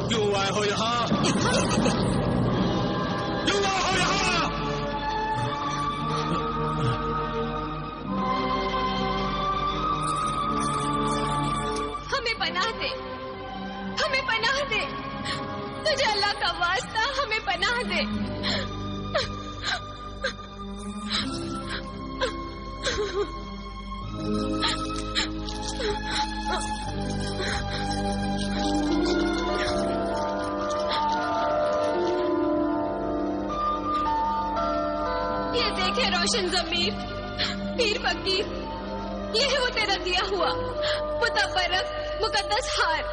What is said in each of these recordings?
क्यों आए हो यहाँ? क्यों आए हो यहाँ? हमें पनाह दे, हमें पनाह दे, तुझे अल्लाह का वास्ता हमें पनाह दे। ये देखे रोशन ज़मीर, पीर फकीर, ये है वो तेरा दिया हुआ मुतबरक मुकद्दस हार।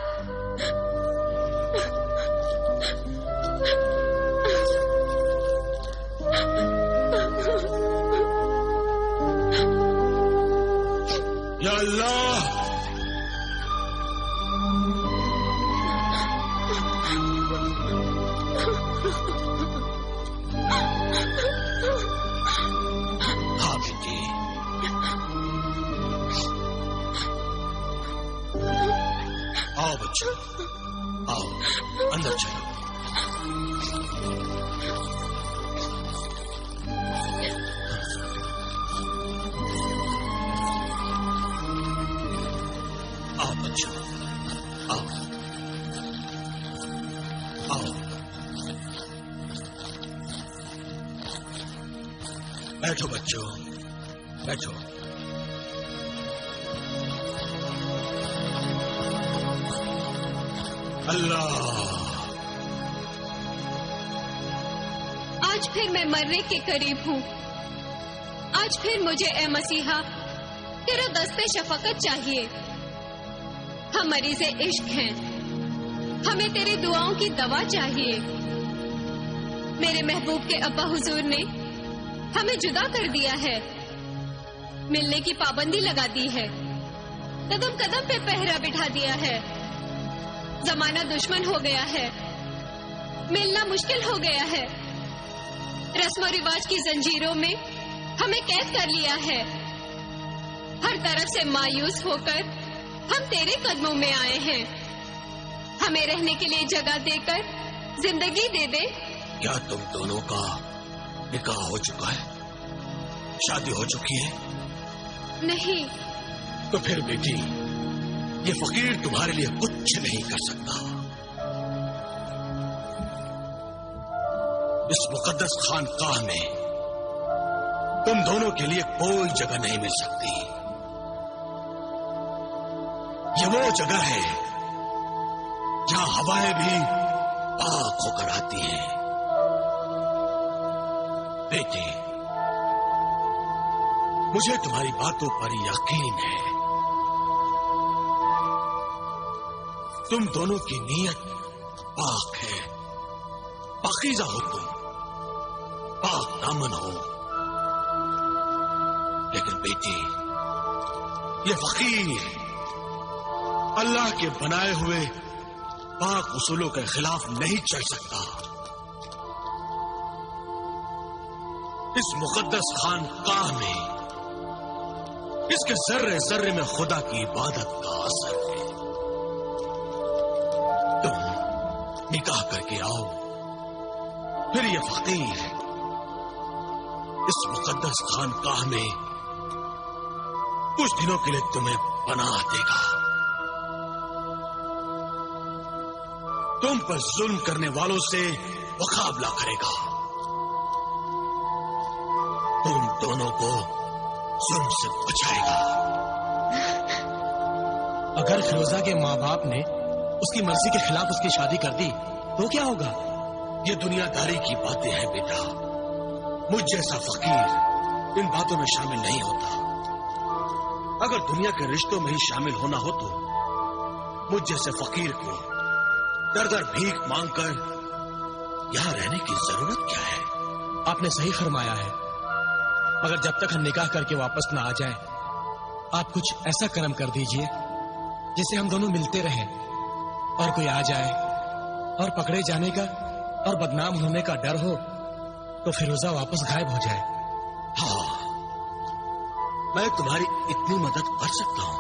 या अल्लाह, हाँ बेटी, आओ बच्चों, आओ अंदर चलो। आओ बच्चों, आओ आओ, बैठो बच्चों, बैठो। अल्लाह, आज फिर मैं मरने के करीब हूँ। आज फिर मुझे ए मसीहा तेरा दस्ते शफकत चाहिए। हम मरीज़े इश्क हैं, हमें तेरी दुआओं की दवा चाहिए। मेरे महबूब के अब्बा हुजूर ने हमें जुदा कर दिया है, मिलने की पाबंदी लगा दी है, कदम कदम पे पहरा बिठा दिया है। जमाना दुश्मन हो गया है, मिलना मुश्किल हो गया है। रस्म रिवाज की जंजीरों में हमें कैद कर लिया है। हर तरफ से मायूस होकर हम तेरे कदमों में आए हैं। हमें रहने के लिए जगह देकर जिंदगी दे दे। क्या तुम दोनों का निकाह हो चुका है? शादी हो चुकी है? नहीं। तो फिर बेटी, ये फकीर तुम्हारे लिए कुछ नहीं कर सकता। इस मुकद्दस खानकाह में तुम दोनों के लिए कोई जगह नहीं मिल सकती। ये वो जगह है जहां हवाएं भी पाक होकर आती हैं। बेटी, मुझे तुम्हारी बातों पर यकीन है। तुम दोनों की नीयत पाक है, पाकीज़ा हो तुम, पाक दामन हो। लेकिन बेटी, ये फकीर अल्लाह के बनाए हुए पाक उसूलों के खिलाफ नहीं चल सकता। इस मुकद्दस खानकाह में इसके जर्रे जर्रे में खुदा की इबादत का असर है। तुम निकाह करके आओ, फिर ये फकीर इस मुकद्दस खानकाह में कुछ दिनों के लिए तुम्हें पनाह देगा। तुम पर जुल्म करने वालों से मुकाबला करेगा। तुम दोनों को जुल्म से बचाएगा। अगर फिरोजा के माँ बाप ने उसकी मर्जी के खिलाफ उसकी शादी कर दी तो क्या होगा? ये दुनियादारी की बातें हैं बेटा। मुझ जैसा फकीर इन बातों में शामिल नहीं होता। अगर दुनिया के रिश्तों में ही शामिल होना हो तो मुझ जैसे फकीर को दर दर भीख मांगकर यहां रहने की जरूरत क्या है? आपने सही फरमाया है, मगर जब तक हम निकाह करके वापस ना आ जाएं, आप कुछ ऐसा कर्म कर दीजिए जिससे हम दोनों मिलते रहें। और कोई आ जाए और पकड़े जाने का और बदनाम होने का डर हो तो फिरोजा वापस गायब हो जाए। हाँ, मैं तुम्हारी इतनी मदद कर सकता हूं।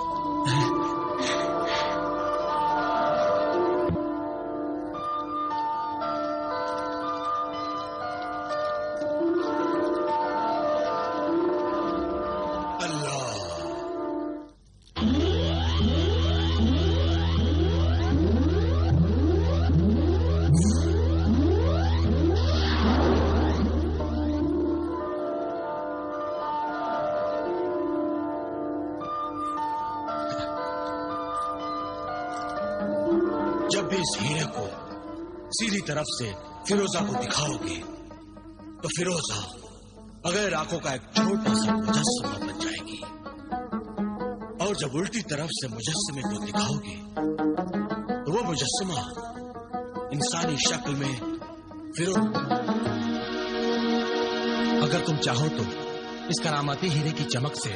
जब भी इस हीरे को सीधी तरफ से फिरोजा को दिखाओगे तो फिरोजा बगैर आंखों का एक छोटा सा मुजस्समा बन जाएगी, और जब उल्टी तरफ से मुजस्समे को दिखाओगे तो वो मुजस्समा इंसानी शक्ल में अगर तुम चाहो तो इस करामाती हीरे की चमक से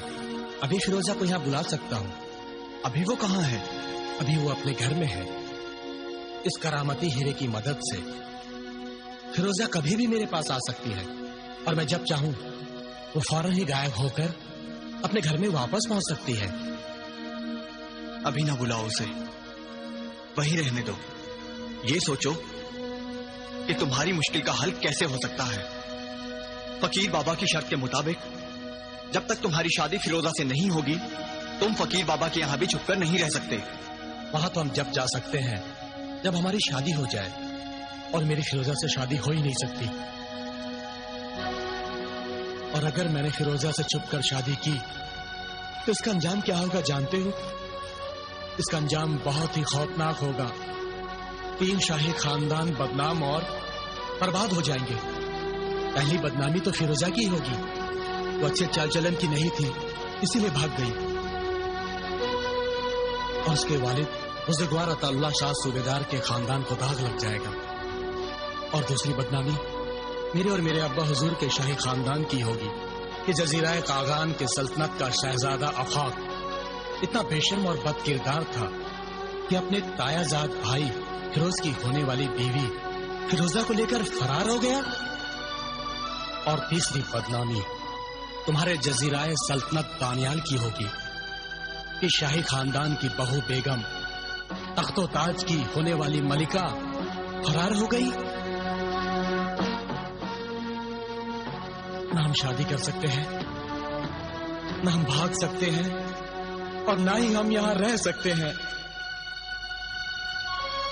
अभी फिरोजा को यहाँ बुला सकता हूँ। अभी वो कहाँ है? अभी वो अपने घर में है। इस करामाती हीरे की मदद से फिरोजा कभी भी मेरे पास आ सकती है, और मैं जब चाहूं वो फौरन ही गायब होकर अपने घर में वापस पहुंच सकती है। अभी ना बुलाओ उसे, वहीं रहने दो। ये सोचो कि तुम्हारी मुश्किल का हल कैसे हो सकता है। फकीर बाबा की शर्त के मुताबिक जब तक तुम्हारी शादी फिरोजा से नहीं होगी, तुम फकीर बाबा के यहाँ भी छुपकर नहीं रह सकते। वहां तो हम जब जा सकते हैं जब हमारी शादी हो जाए, और मेरी फिरोजा से शादी हो ही नहीं सकती। और अगर मैंने फिरोजा से छुपकर शादी की तो इसका अंजाम क्या होगा जानते हो? इसका अंजाम बहुत ही खौफनाक होगा। 3 शाही खानदान बदनाम और बर्बाद हो जाएंगे। पहली बदनामी तो फिरोजा की होगी। वो अच्छे चाल चलन की नहीं थी, इसीलिए भाग गई। और उसके वालिद बुजुर्गवार अताउल्लाह शाह सूबेदार के खानदान को दाग लग जाएगा। और दूसरी बदनामी मेरे और मेरे अब्बा हुजूर के शाही खानदान की होगी कि जजीराए कागान के सल्तनत का शहजादा अफाक इतना बेशर्म और बदकिरदार था कि अपने तायाजाद भाई फिरोज की होने वाली बीवी फिरोजा को लेकर फरार हो गया। और तीसरी बदनामी तुम्हारे जजीराए सल्तनत दानियाल की होगी कि शाही खानदान की बहू बेगम तख्तो ताज की होने वाली मलिका फरार हो गई। ना हम शादी कर सकते हैं, ना हम भाग सकते हैं, और ना ही हम यहां रह सकते हैं।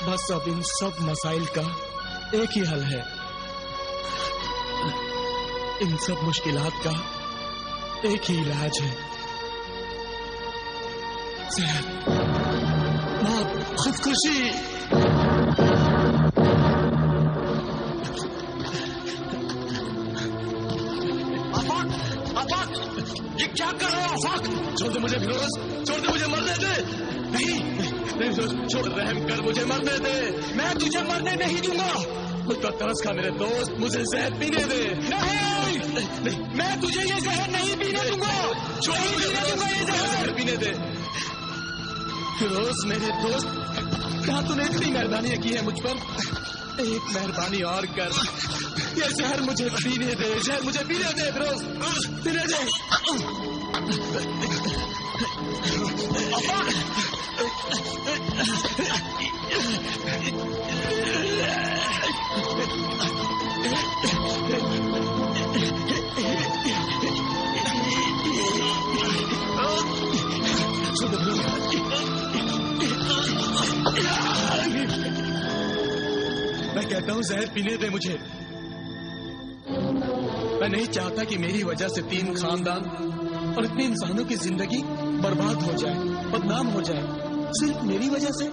बस अब इन सब मसाइल का एक ही हल है। इन सब मुश्किलात का एक ही इलाज है, सेहत, मौत, खुदकुशी। ये क्या कर रहे हो आफाक? छोड़ दे मुझे फिरोज, छोड़ दे मुझे मरने दे। नहीं छोड़, रहम कर, मुझे मरने दे। मैं तुझे मरने नहीं दूंगा। मुझ पर तरस खा मेरे दोस्त, मुझे जहर पीने दे। नहीं, मैं तुझे ये जहर नहीं पीने दूंगा। छोड़, मुझे ये जहर पीने दे। फिरोज मेरे दोस्त, क्या तूने इतनी मेहरबानी की है मुझ पर? एक मेहरबानी और कर, ये जहर मुझे पीने दे, जहर मुझे पीने दे फिरोज, पीने दे। मैं कहता हूं जहर पीने दे मुझे। मैं नहीं चाहता कि मेरी वजह से 3 खानदान और इतने इंसानों की जिंदगी बर्बाद हो जाए, बदनाम हो जाए, सिर्फ मेरी वजह से।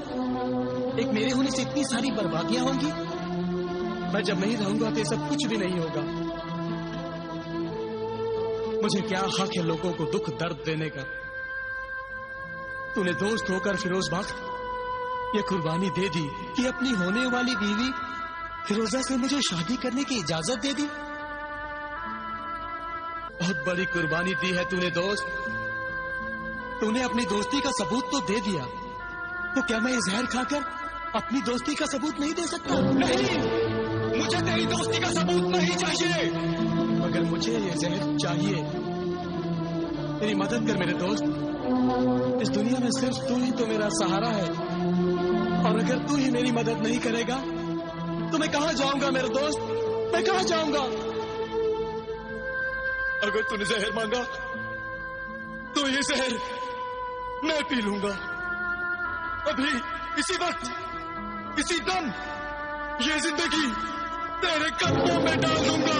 एक मेरे होने से इतनी सारी बर्बादियां होंगी। मैं जब नहीं रहूंगा तो ये सब कुछ भी नहीं होगा। मुझे क्या हक है लोगों को दुख दर्द देने का? तूने दोस्त होकर फिरोज बख्त ये कुर्बानी दे दी कि अपनी होने वाली बीवी फिरोजा से मुझे शादी करने की इजाजत दे दी। बहुत बड़ी कुर्बानी दी है तूने दोस्त। तूने अपनी दोस्ती का सबूत तो दे दिया, तो क्या मैं ये जहर खाकर अपनी दोस्ती का सबूत नहीं दे सकता? नहीं, मुझे तेरी दोस्ती का सबूत नहीं चाहिए। मगर मुझे ये जहर चाहिए। मेरी मदद कर मेरे दोस्त। इस दुनिया में सिर्फ तू ही तो मेरा सहारा है, और अगर तू ही मेरी मदद नहीं करेगा तो मैं कहां जाऊंगा मेरे दोस्त, मैं कहां जाऊंगा? अगर तूने जहर मांगा तो ये जहर मैं पी लूंगा। अभी इसी वक्त, इसी दम ये जिंदगी तेरे कदमों में डाल दूंगा।